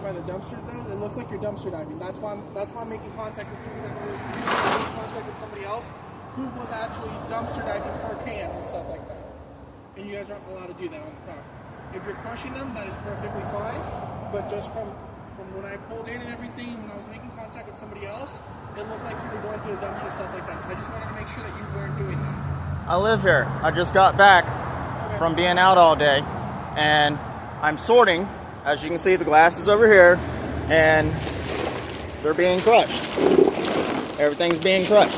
by the dumpsters though, it looks like you're dumpster diving. That's why I'm making contact with you, because I'm making contact with somebody else who was actually dumpster diving for cans and stuff like that. And you guys aren't allowed to do that on the property. If you're crushing them, that is perfectly fine. But just from when I pulled in and everything, when I was making contact with somebody else, it looked like you were going through the dumpster and stuff like that. So I just wanted to make sure that you weren't doing that. I live here. I just got back from being out all day, and I'm sorting. As you can see, the glass is over here, and they're being crushed. Everything's being crushed.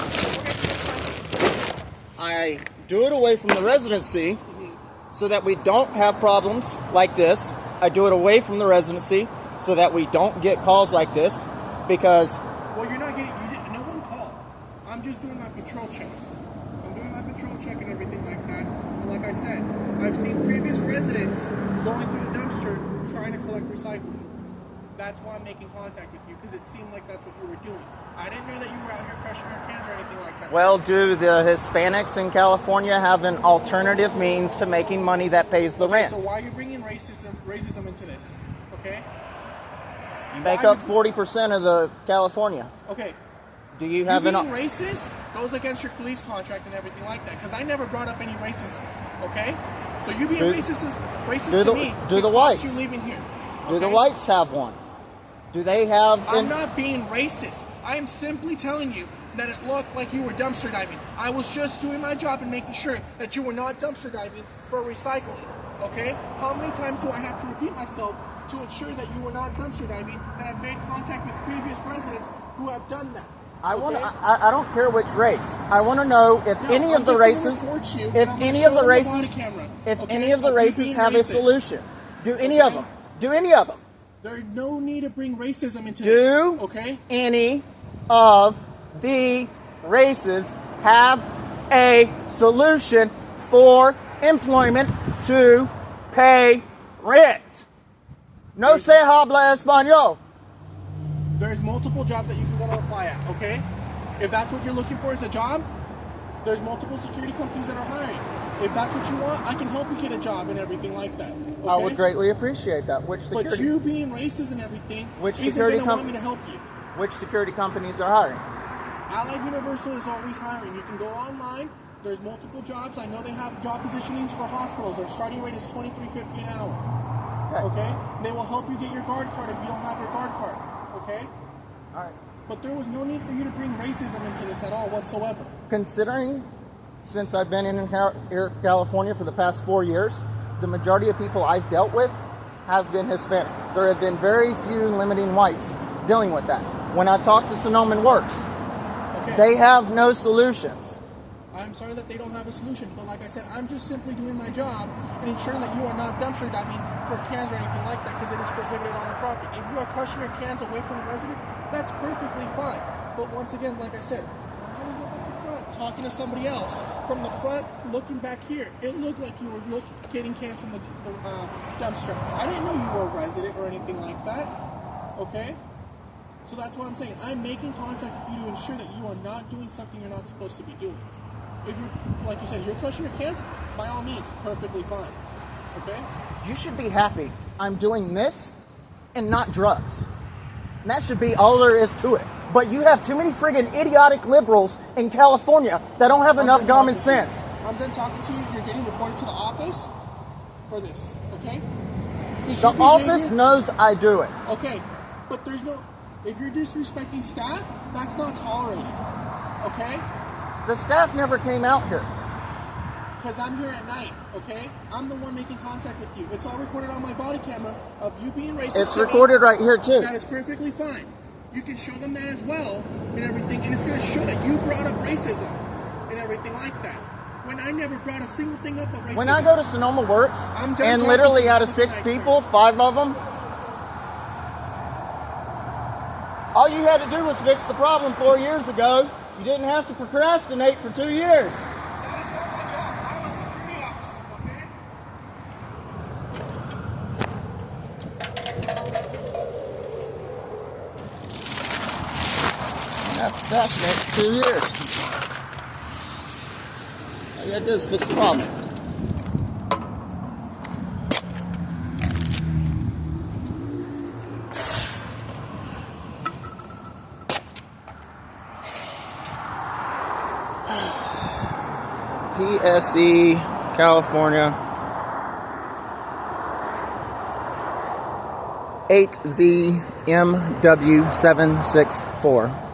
I do it away from the residency so that we don't have problems like this. I do it away from the residency so that we don't get calls like this, because... Well, you're not getting... no one called. I'm just doing my patrol check. I'm doing my patrol check and everything like that. And like I said, I've seen previous residents going through the dumpster trying to collect recycling. That's why I'm making contact with you, because it seemed like that's what you were doing. I didn't know that you were out here crushing your cans or anything like that. Well, do the Hispanics in California have an alternative means to making money that pays the rent? So why are you bringing racism into this? Okay? You make up 40% of the California. Okay. Do you have being racist goes against your police contract and everything like that, because I never brought up any racism. Okay? So you being racist to me. Do the whites? You leaving here. Okay? Do the whites have one? Do they have... I'm not being racist. I am simply telling you that it looked like you were dumpster diving. I was just doing my job and making sure that you were not dumpster diving for recycling. Okay? How many times do I have to repeat myself to ensure that you were not dumpster diving, that I've made contact with previous residents who have done that? I don't care which race. I want to know if any of the races, if any of the races have a solution. Do any of them? Do any of them? There's no need to bring racism into this. Okay? Any of the races have a solution for employment to pay rent? No se habla español. There's multiple jobs that you can go to apply at, okay? If that's what you're looking for is a job, there's multiple security companies that are hiring. If that's what you want, I can help you get a job and everything like that. Okay? I would greatly appreciate that. But you being racist and everything isn't going to want me to help you. Which security companies are hiring? Allied Universal is always hiring. You can go online. There's multiple jobs. I know they have job positionings for hospitals. Their starting rate is $23.50 an hour. Okay? They will help you get your guard card if you don't have your guard card. Okay? All right. But there was no need for you to bring racism into this at all whatsoever. Considering, since I've been in here, California for the past 4 years, the majority of people I've dealt with have been Hispanic. There have been very few limiting whites dealing with that. When I talk to Sonoma Works, they have no solutions. I'm sorry that they don't have a solution, but like I said, I'm just simply doing my job and ensuring that you are not dumpster diving for cans or anything like that, because it is prohibited on the property. If you are crushing your cans away from the residents, that's perfectly fine. But once again, like I said, talking to somebody else from the front, looking back here, it looked like you were getting cans from the dumpster. I didn't know you were a resident or anything like that. Okay? So that's what I'm saying. I'm making contact with you to ensure that you are not doing something you're not supposed to be doing. If you, like you said, you're crushing your cans, by all means, perfectly fine. Okay? You should be happy I'm doing this and not drugs. And that should be all there is to it. But you have too many friggin' idiotic liberals in California that don't have enough common sense. I'm done talking to you. You're getting reported to the office for this. Okay? The office knows I do it. Okay. But there's no... If you're disrespecting staff, that's not tolerated. Okay? The staff never came out here. Because I'm here at night, okay? I'm the one making contact with you. It's all recorded on my body camera of you being racist. It's recorded right here, too. That is perfectly fine. You can show them that as well and everything, and it's going to show that you brought up racism and everything like that. When I never brought a single thing up of racism. When I go to Sonoma Works, and literally out of 6 people, 5 of them, all you had to do was fix the problem 4 years ago. You didn't have to procrastinate for 2 years. That is not my job. I'm a security officer, okay? That's next 2 years. All you had to do is fix the problem. PSE, California. 8ZMW764.